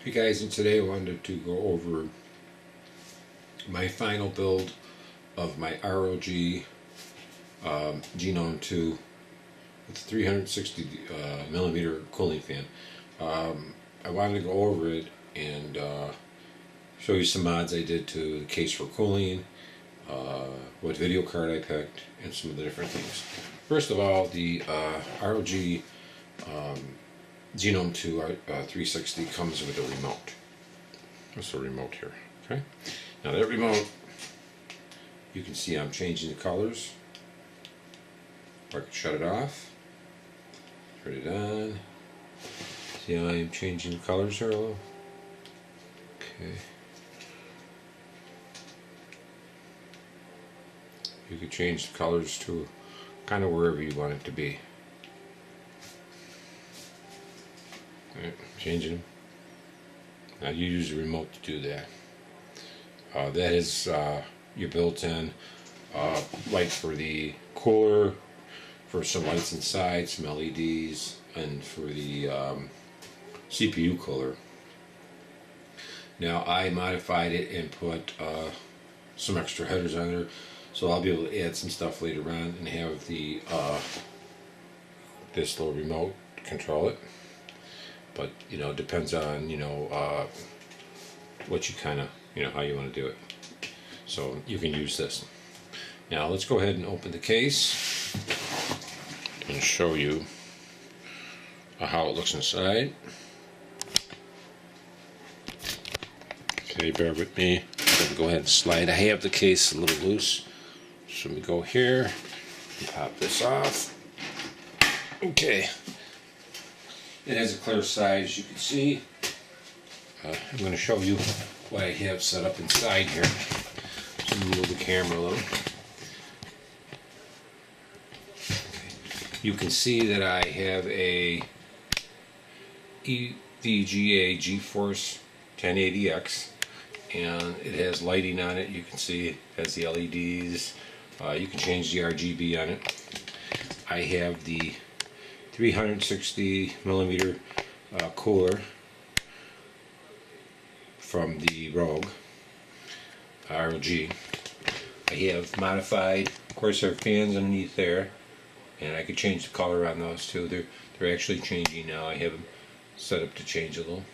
Hey guys, and today I wanted to go over my final build of my ROG Genome 2 with 360 millimeter cooling fan. I wanted to go over it and show you some mods I did to the case for cooling, what video card I picked, and some of the different things. First of all, the ROG Genome 2 360 comes with a remote. That's a remote here. Okay. Now that remote, you can see I'm changing the colors. I can shut it off, turn it on. See how I'm changing the colors here a little? Okay. You can change the colors to kind of wherever you want it to be. Right, changing them. Now you use the remote to do that. That is your built-in light for the cooler, for some lights inside, some LEDs, and for the CPU cooler. Now I modified it and put some extra headers on there, so I'll be able to add some stuff later on and have the this little remote control it. But it depends on what you kind of how you want to do it. So you can use this. Now let's go ahead and open the case and show you how it looks inside. Okay, bear with me. I'm going to go ahead and slide. I have the case a little loose, so let me go here and pop this off. Okay. It has a clear side, as you can see. I'm going to show you what I have set up inside here. So move the camera a little. Okay. You can see that I have a EVGA GeForce 1080X, and it has lighting on it. You can see it has the LEDs. You can change the RGB on it. I have the 360 millimeter cooler from the ROG. I have modified Corsair fans underneath there, and I could change the color on those too. They're actually changing now. I have them set up to change a little.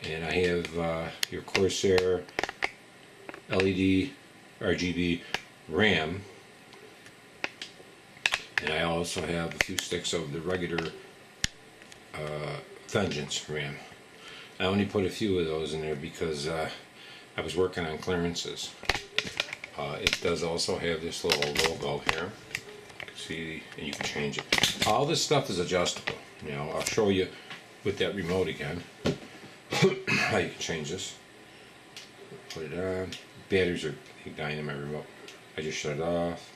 And I have your Corsair LED RGB RAM. And I also have a few sticks of the regular Vengeance RAM. I only put a few of those in there because I was working on clearances. It does also have this little logo here. You can see, and you can change it. All this stuff is adjustable. I'll show you with that remote again how you can change this. Put it on. Batteries are dying in my remote. I just shut it off.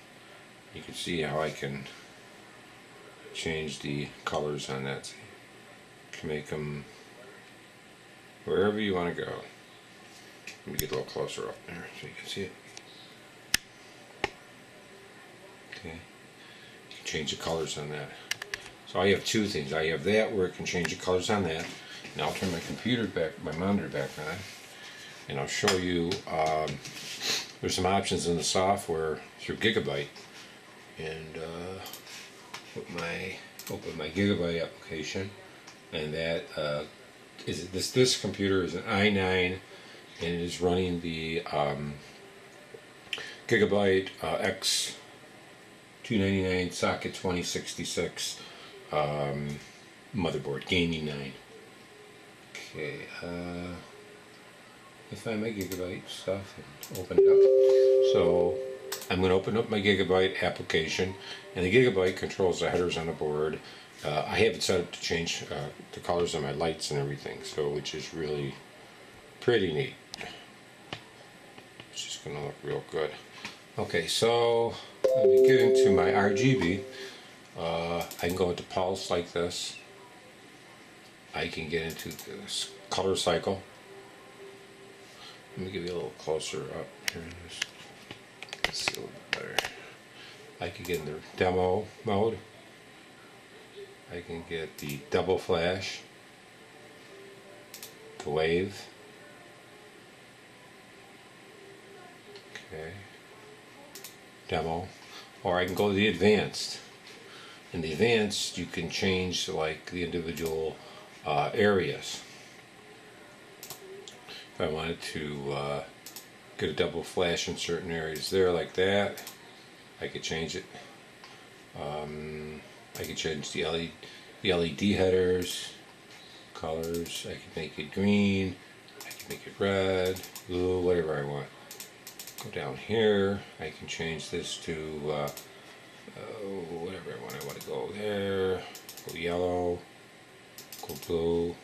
You can see how I can change the colors on that. You can make them wherever you want to go. Let me get a little closer up there so you can see it. Okay. You can change the colors on that. So I have two things. I have that where it can change the colors on that. Now I'll turn my computer back, my monitor back on, and I'll show you there's some options in the software through Gigabyte. And open my Gigabyte application, and that is this computer is an i9, and it is running the Gigabyte X299 socket 2066 motherboard, gaming 9. Okay, I find my Gigabyte stuff and open it up. So I'm going to open up my Gigabyte application, and the Gigabyte controls the headers on the board. I have it set up to change the colors of my lights and everything, so which is really pretty neat. It's just going to look real good. Okay, so let me get into my RGB. I can go into pulse like this. I can get into this color cycle. Let me give you a little closer up here. Let's see a little bit better. I can get in the demo mode. I can get the double flash. to wave. Okay. Demo. Or I can go to the advanced. In the advanced, you can change like the individual areas. If I wanted to get a double flash in certain areas there like that, I could change it. I could change the LED headers, colors. I could make it green, I can make it red, blue, whatever I want. Go down here, I can change this to whatever I want. I want to go there, go yellow, go blue,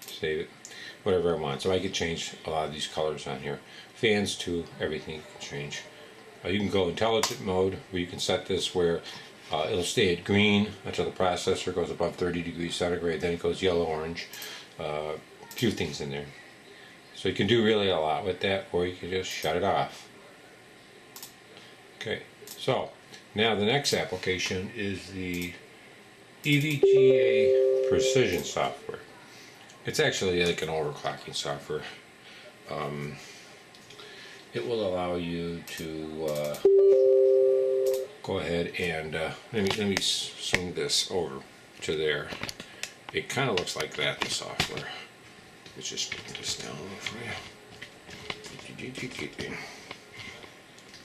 save it, whatever I want. So I could change a lot of these colors on here. Fans too, everything you can change. You can go intelligent mode where you can set this where it'll stay at green until the processor goes above 30 degrees centigrade, then it goes yellow orange. A few things in there. So you can do really a lot with that, or you can just shut it off. Okay, so now the next application is the EVGA precision software. It's actually like an overclocking software. It will allow you to go ahead and let me swing this over to there. It kind of looks like that, the software. Let's just put this down for you.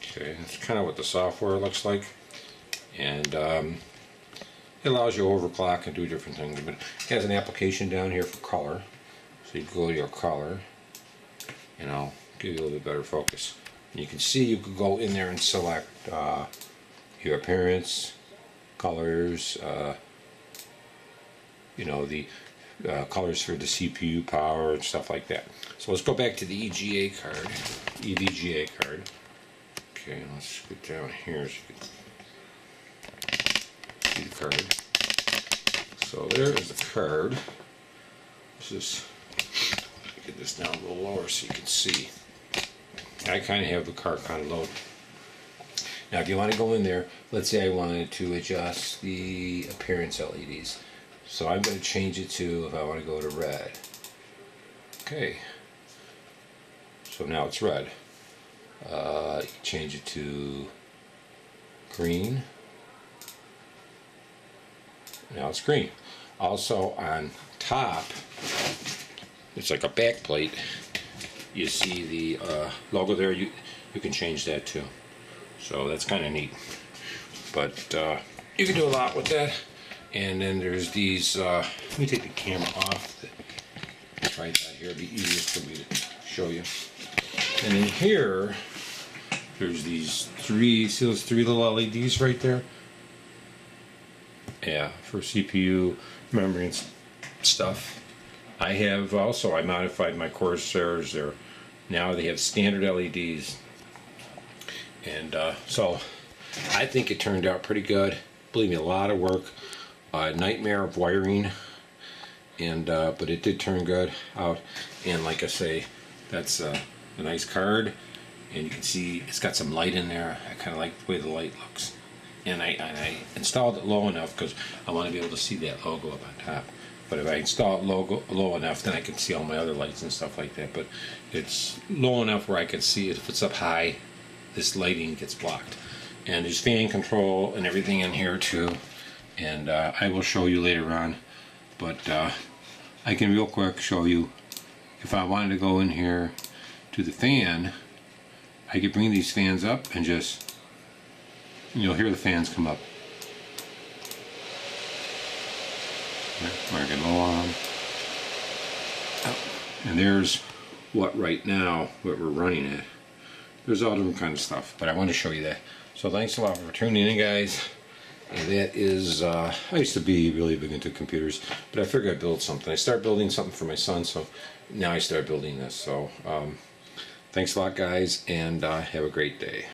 Okay, that's kind of what the software looks like, and it allows you to overclock and do different things. But it has an application down here for color, so you can go to your color, and I'll give you a little bit better focus. And you can see you could go in there and select your appearance, colors, you know, the colors for the CPU power and stuff like that. So let's go back to the EVGA card. Okay, let's get down here so you can see the card. So there is the card. Let's just get this down a little lower so you can see. I kind of have the card kind of low. Now if you want to go in there, let's say I wanted to adjust the appearance LEDs. So I'm going to change it to, if I want to go to red. Okay. So now it's red. You can change it to green. Now it's green. Also on top, it's like a back plate. You see the logo there. You can change that too. So that's kind of neat. But you can do a lot with that. And then there's these, let me take the camera off. Try that here, it'll be easiest for me to show you. And in here, there's these three, see those three little LEDs right there? Yeah, for CPU, memory and stuff. I have also, I modified my Corsairs there. Now they have standard LEDs. And so, I think it turned out pretty good. Believe me, a lot of work. Nightmare of wiring, and but it did turn good out. And like I say, that's a nice card, and you can see it's got some light in there. I kind of like the way the light looks, and I installed it low enough because I want to be able to see that logo up on top. But if I install it low enough, then I can see all my other lights and stuff like that. But it's low enough where I can see it. If it's up high, this lighting gets blocked. And there's fan control and everything in here too. And I will show you later on, but I can real quick show you. If I wanted to go in here to the fan, I could bring these fans up and just, you'll hear the fans come up. Marking low on. And there's what right now, what we're running at. There's all different kind of stuff, but I want to show you that. So thanks a lot for tuning in, guys. And that is, I used to be really big into computers, but I figured I'd build something. I started building something for my son, so now I started building this. So thanks a lot, guys, and have a great day.